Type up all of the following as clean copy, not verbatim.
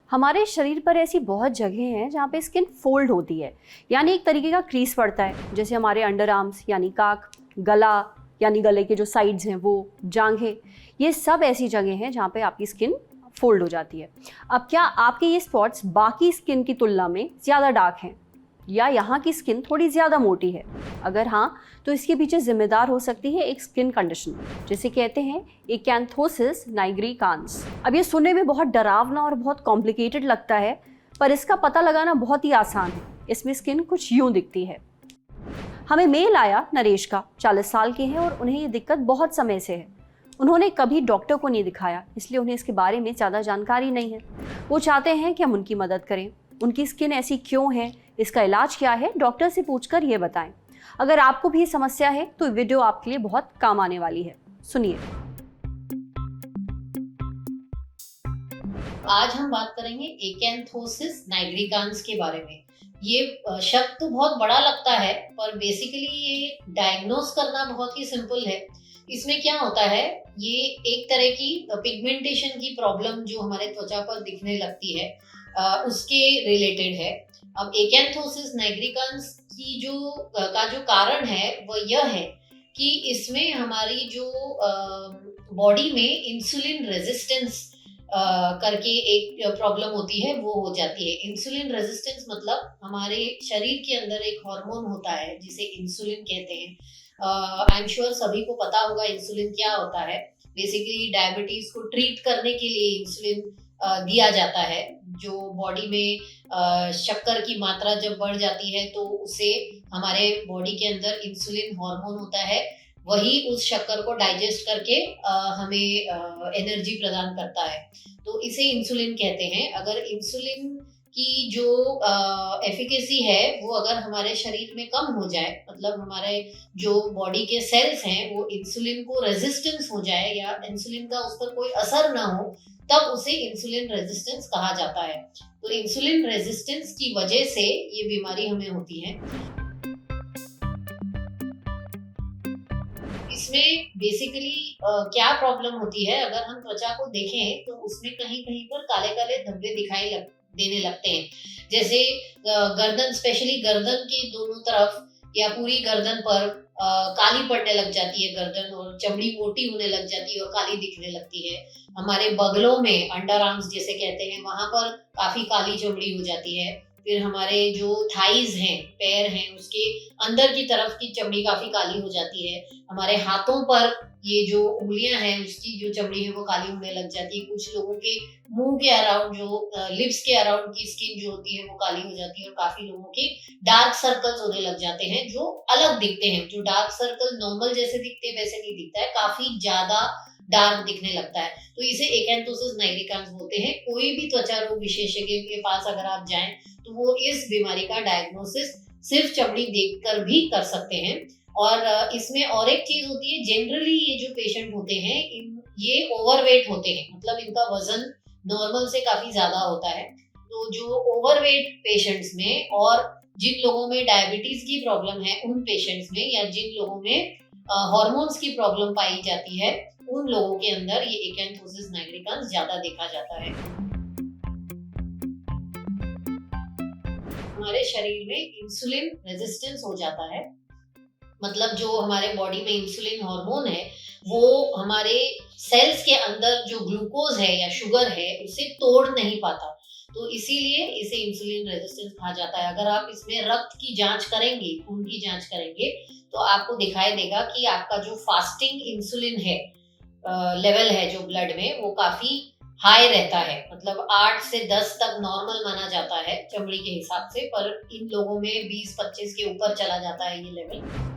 हमारे शरीर पर ऐसी बहुत जगह हैं जहाँ पे स्किन फोल्ड होती है, यानी एक तरीके का क्रीज पड़ता है। जैसे हमारे अंडर आर्म्स यानी काक, गला यानी गले के जो साइड्स हैं वो, जांघें, ये सब ऐसी जगह हैं जहाँ पे आपकी स्किन फोल्ड हो जाती है। अब क्या आपके ये स्पॉट्स बाकी स्किन की तुलना में ज़्यादा डार्क हैं, या यहाँ की स्किन थोड़ी ज़्यादा मोटी है? अगर हाँ, तो इसके पीछे जिम्मेदार हो सकती है एक स्किन कंडीशन जिसे कहते हैं एकैंथोसिस नाइग्रिकांस। अब ये सुनने में बहुत डरावना और बहुत कॉम्प्लिकेटेड लगता है, पर इसका पता लगाना बहुत ही आसान है। इसमें स्किन कुछ यूं दिखती है। हमें मेल आया नरेश का, 40 साल के हैं और उन्हें ये दिक्कत बहुत समय से है। उन्होंने कभी डॉक्टर को नहीं दिखाया, इसलिए उन्हें इसके बारे में ज़्यादा जानकारी नहीं है। वो चाहते हैं कि हम उनकी मदद करें। उनकी स्किन ऐसी क्यों है, इसका इलाज क्या है, डॉक्टर से पूछकर ये बताएं। अगर आपको भी समस्या है तो वीडियो आपके लिए बहुत काम आने वाली है, सुनिए। आज हम बात करेंगे एकैंथोसिस नाइग्रिकांस के बारे में। ये शब्द तो बहुत बड़ा लगता है, पर बेसिकली ये डायग्नोज करना बहुत ही सिंपल है। इसमें क्या होता है, ये एक तरह की पिगमेंटेशन की प्रॉब्लम जो हमारे त्वचा पर दिखने लगती है, उसके रिलेटेड है। अब एकैंथोसिस नाइग्रिकांस की जो कारण है वह यह है कि इसमें हमारी जो बॉडी में इंसुलिन रेजिस्टेंस करके एक प्रॉब्लम होती है, वो हो जाती है। इंसुलिन रेजिस्टेंस मतलब हमारे शरीर के अंदर एक हार्मोन होता है जिसे इंसुलिन कहते हैं। आई एम श्योर सभी को पता होगा इंसुलिन क्या होता है। बेसिकली डायबिटीज को ट्रीट करने के लिए इंसुलिन दिया जाता है। जो बॉडी में शक्कर की मात्रा जब बढ़ जाती है तो उसे हमारे बॉडी के अंदर इंसुलिन हार्मोन होता है, वही उस शक्कर को डाइजेस्ट करके हमें एनर्जी प्रदान करता है, तो इसे इंसुलिन कहते हैं। अगर इंसुलिन की जो एफिकेसी है वो अगर हमारे शरीर में कम हो जाए, मतलब हमारे जो बॉडी के सेल्स हैं वो इंसुलिन को रेजिस्टेंस हो जाए या इंसुलिन का उस पर कोई असर ना हो, तब उसे इंसुलिन रेजिस्टेंस कहा जाता है। तो इंसुलिन रेजिस्टेंस की वजह से ये बीमारी हमें होती है। इसमें बेसिकली क्या प्रॉब्लम होती है, अगर हम त्वचा को देखें तो उसमें कहीं कहीं पर काले काले धब्बे दिखाई देने लगते हैं। जैसे गर्दन, स्पेशली गर्दन के दोनों तरफ या पूरी गर्दन पर काली पड़ने लग जाती है गर्दन, और चमड़ी मोटी होने लग जाती है और काली दिखने लगती है। हमारे बगलों में, अंडर आर्म्स जिसे कहते हैं, वहां पर काफी काली चमड़ी हो जाती है। फिर हमारे जो थाइज हैं, पैर हैं, उसके अंदर की तरफ की चमड़ी काफी काली हो जाती है। हमारे हाथों पर ये जो उंगलियां हैं उसकी जो चमड़ी है वो काली होने लग जाती है। कुछ लोगों के मुंह के अराउंड, जो लिप्स के अराउंड की स्किन जो होती है वो काली हो जाती है, और काफी लोगों के डार्क सर्कल्स होने लग जाते हैं जो अलग दिखते हैं। जो डार्क सर्कल नॉर्मल जैसे दिखते हैं वैसे नहीं दिखता है, काफी ज्यादा डार्क दिखने लगता है। तो इसे एकैंथोसिस नाइग्रिकांस बोलते हैं। कोई भी त्वचा रोग विशेषज्ञ के पास अगर आप जाएं तो वो इस बीमारी का डायग्नोसिस सिर्फ चमड़ी देखकर भी कर सकते हैं। और इसमें और एक चीज होती है, जनरली ये जो पेशेंट होते हैं ये ओवरवेट होते हैं, मतलब इनका वजन नॉर्मल से काफी ज्यादा होता है। तो जो ओवरवेट पेशेंट्स में, और जिन लोगों में डायबिटीज की प्रॉब्लम है उन पेशेंट्स में, या जिन लोगों में हार्मोन्स की प्रॉब्लम पाई जाती है, उन लोगों के अंदर ये एकैंथोसिस नाइग्रिकांस ज्यादा देखा जाता है। हमारे शरीर में इंसुलिन रेजिस्टेंस हो जाता है, मतलब जो हमारे बॉडी में इंसुलिन हार्मोन है वो हमारे सेल्स के अंदर जो ग्लूकोज है या शुगर है उसे तोड़ नहीं पाता, तो इसीलिए इसे इंसुलिन रेजिस्टेंस कहा जाता है। अगर आप इसमें रक्त की जांच करेंगे, खून की जांच करेंगे, तो आपको दिखाई देगा कि आपका जो फास्टिंग इंसुलिन है लेवल है जो ब्लड में, वो काफी हाई रहता है। मतलब 8 से 10 तक नॉर्मल माना जाता है चमड़ी के हिसाब से, पर इन लोगों में 20-25 के ऊपर चला जाता है ये लेवल।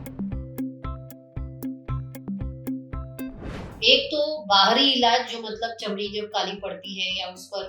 एक तो बाहरी इलाज, जो मतलब चमड़ी जब काली पड़ती है या उस पर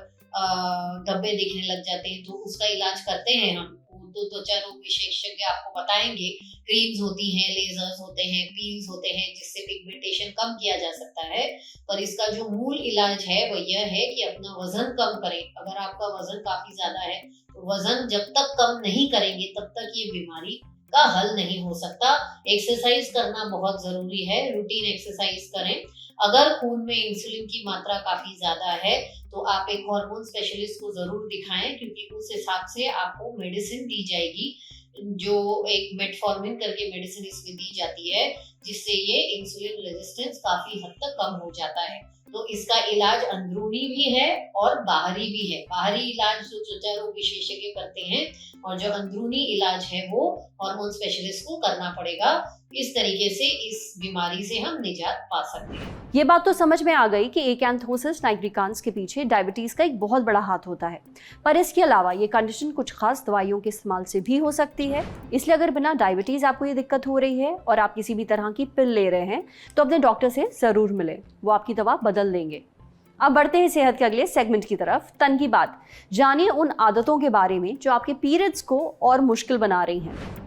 धब्बे दिखने लग जाते हैं तो उसका इलाज करते हैं हम। तो त्वचा रोग विशेषज्ञ आपको बताएंगे, क्रीम्स होती हैं, लेजर्स होते हैं, पील्स होते हैं, जिससे पिगमेंटेशन कम किया जा सकता है। पर इसका जो मूल इलाज है वो यह है कि अपना वजन कम करें। अगर आपका वजन काफी ज्यादा है तो वजन जब तक कम नहीं करेंगे तब तक ये बीमारी का हल नहीं हो सकता। एक्सरसाइज करना बहुत जरूरी है, रूटीन एक्सरसाइज करें। अगर खून में इंसुलिन की मात्रा काफी ज्यादा है तो आप एक हार्मोन स्पेशलिस्ट को जरूर दिखाएं, क्योंकि उस हिसाब से आपको मेडिसिन दी जाएगी, जो एक मेटफॉर्मिन करके मेडिसिन इसमें दी जाती है, जिससे ये इंसुलिन रेजिस्टेंस काफी हद तक कम हो जाता है। तो इसका इलाज अंदरूनी भी है और बाहरी भी है। बाहरी इलाज जो त्वचा रोग विशेषज्ञ करते हैं, और जो अंदरूनी इलाज है वो हार्मोन स्पेशलिस्ट को करना पड़ेगा। इस तरीके से इस बीमारी से हम निजात पा सकते हैं। ये बात तो समझ में आ गई कि एकेंथोसिस नाइग्रिकांस के पीछे डायबिटीज का एक बहुत बड़ा हाथ होता है, पर इसके अलावा ये कंडीशन कुछ खास दवाइयों के इस्तेमाल से भी हो सकती है। इसलिए अगर बिना डायबिटीज आपको ये दिक्कत हो रही है और आप किसी भी तरह की पिल ले रहे हैं तो अपने डॉक्टर से जरूर मिलें, वो आपकी दवा बदल देंगे। अब बढ़ते हैं सेहत के अगले सेगमेंट की तरफ, तन की बात। जानिए उन आदतों के बारे में जो आपके पीरियड्स को और मुश्किल बना रही हैं।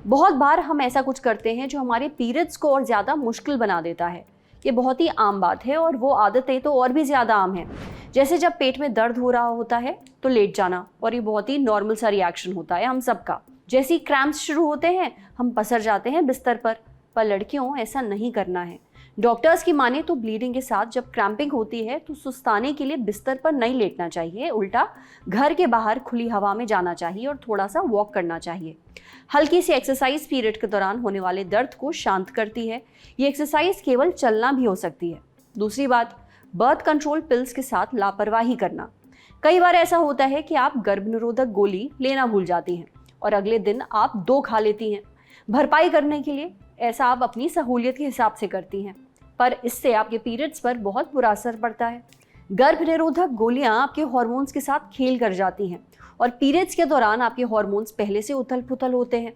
बहुत बार हम ऐसा कुछ करते हैं जो हमारे पीरियड्स को और ज़्यादा मुश्किल बना देता है। ये बहुत ही आम बात है और वो आदतें तो और भी ज़्यादा आम हैं। जैसे जब पेट में दर्द हो रहा होता है तो लेट जाना, और ये बहुत ही नॉर्मल सा रिएक्शन होता है हम सबका। जैसे ही क्रैम्प्स शुरू होते हैं हम पसर जाते हैं बिस्तर पर लड़कियों ऐसा नहीं करना है। डॉक्टर्स की माने तो ब्लीडिंग के साथ जब क्रैम्पिंग होती है तो सुस्ताने के लिए बिस्तर पर नहीं लेटना चाहिए, उल्टा घर के बाहर खुली हवा में जाना चाहिए और थोड़ा सा वॉक करना चाहिए। हल्की सी एक्सरसाइज पीरियड के दौरान होने वाले दर्द को शांत करती है। ये एक्सरसाइज केवल चलना भी हो सकती है। दूसरी बात, बर्थ कंट्रोल पिल्स के साथ लापरवाही करना। कई बार ऐसा होता है कि आप गर्भनिरोधक गोली लेना भूल जाती हैं और अगले दिन आप 2 खा लेती हैं। भरपाई करने के लिए ऐसा आप अपनी सहूलियत के हिसाब से करती हैं, पर इससे आपके पीरियड्स पर बहुत बुरा असर पड़ता है। गर्भ निरोधक गोलियां आपके हार्मोन्स के साथ खेल कर जाती हैं और पीरियड्स के दौरान आपके हार्मोन्स पहले से उथल पुथल होते हैं।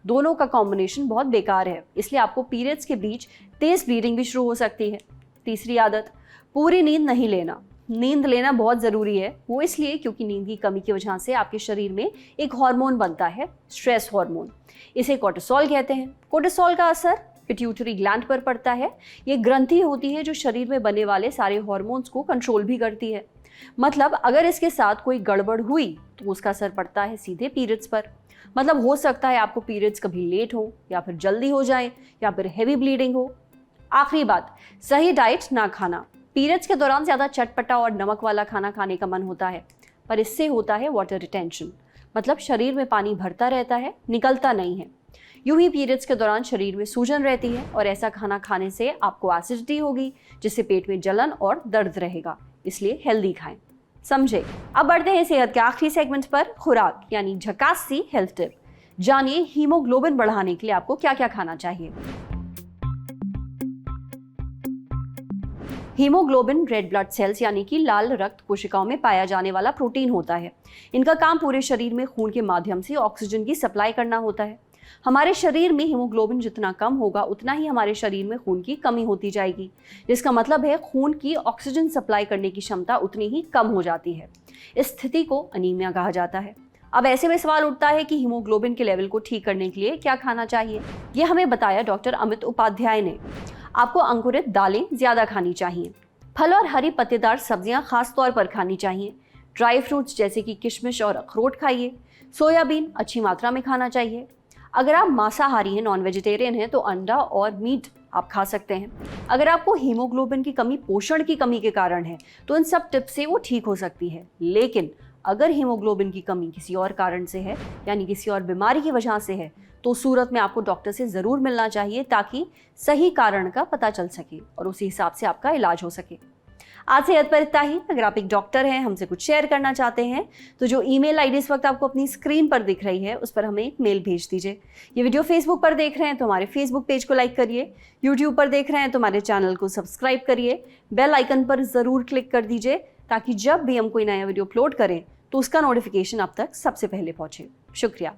दोनों का कॉम्बिनेशन बहुत बेकार है, इसलिए आपको पीरियड्स के बीच तेज ब्लीडिंग भी शुरू हो सकती है। तीसरी आदत, पूरी नींद नहीं लेना। नींद लेना बहुत ज़रूरी है, वो इसलिए क्योंकि नींद की कमी की वजह से आपके शरीर में एक हार्मोन बनता है, स्ट्रेस हार्मोन। इसे कोर्टिसोल कहते हैं। कोर्टिसोल का असर पिट्यूटरी ग्लैंड पर पड़ता है। ये ग्रंथि होती है जो शरीर में बने वाले सारे हार्मोन्स को कंट्रोल भी करती है। मतलब अगर इसके साथ कोई गड़बड़ हुई तो उसका असर पड़ता है सीधे पीरियड्स पर। मतलब हो सकता है आपको पीरियड्स कभी लेट हो या फिर जल्दी हो जाए या फिर हैवी ब्लीडिंग हो। आखिरी बात, सही डाइट ना खाना। पीरियड्स के दौरान ज़्यादा चटपटा और नमक वाला खाना खाने का मन होता है, पर इससे होता है वाटर रिटेंशन। मतलब शरीर में पानी भरता रहता है, निकलता नहीं है। यूं ही पीरियड्स के दौरान शरीर में सूजन रहती है और ऐसा खाना खाने से आपको एसिडिटी होगी, जिससे पेट में जलन और दर्द रहेगा। इसलिए हेल्दी खाएं। समझे? अब बढ़ते हैं सेहत के आखिरी सेगमेंट पर, खुराक यानी झकास सी हेल्थ टिप। जानिए हीमोग्लोबिन बढ़ाने के लिए आपको क्या क्या खाना चाहिए। हीमोग्लोबिन रेड ब्लड सेल्स यानी कि लाल रक्त कोशिकाओं में पाया जाने वाला प्रोटीन होता है। इनका काम पूरे शरीर में खून के माध्यम से ऑक्सीजन की सप्लाई करना होता है। हमारे शरीर में हीमोग्लोबिन जितना कम होगा उतना ही हमारे शरीर में खून की कमी होती जाएगी, जिसका मतलब है खून की ऑक्सीजन सप्लाई करने की क्षमता उतनी ही कम हो जाती है। इस स्थिति को अनीमिया कहा जाता है। अब ऐसे में सवाल उठता है कि हीमोग्लोबिन के लेवल को ठीक करने के लिए क्या खाना चाहिए। यह हमें बताया डॉक्टर अमित उपाध्याय ने। आपको अंकुरित दालें ज़्यादा खानी चाहिए। फल और हरी पत्तेदार सब्जियां खास तौर पर खानी चाहिए। ड्राई फ्रूट्स जैसे कि किशमिश और अखरोट खाइए। सोयाबीन अच्छी मात्रा में खाना चाहिए। अगर आप मांसाहारी हैं, नॉन वेजिटेरियन हैं, तो अंडा और मीट आप खा सकते हैं। अगर आपको हीमोग्लोबिन की कमी पोषण की कमी के कारण है तो इन सब टिप्स से वो ठीक हो सकती है। लेकिन अगर हीमोग्लोबिन की कमी किसी और कारण से है, यानी किसी और बीमारी की वजह से है, तो सूरत में आपको डॉक्टर से ज़रूर मिलना चाहिए ताकि सही कारण का पता चल सके और उसी हिसाब से आपका इलाज हो सके। आज सेहत पर इतना ही। अगर आप एक डॉक्टर हैं, हमसे कुछ शेयर करना चाहते हैं, तो जो ईमेल आईडी इस वक्त आपको अपनी स्क्रीन पर दिख रही है उस पर हमें एक मेल भेज दीजिए। ये वीडियो फेसबुक पर देख रहे हैं तो हमारे फेसबुक पेज को लाइक करिए। यूट्यूब पर देख रहे हैं तो हमारे चैनल को सब्सक्राइब करिए। बेल आइकन पर ज़रूर क्लिक कर दीजिए ताकि जब भी हम कोई नया वीडियो अपलोड करें तो उसका नोटिफिकेशन आप तक सबसे पहले पहुंचे। शुक्रिया।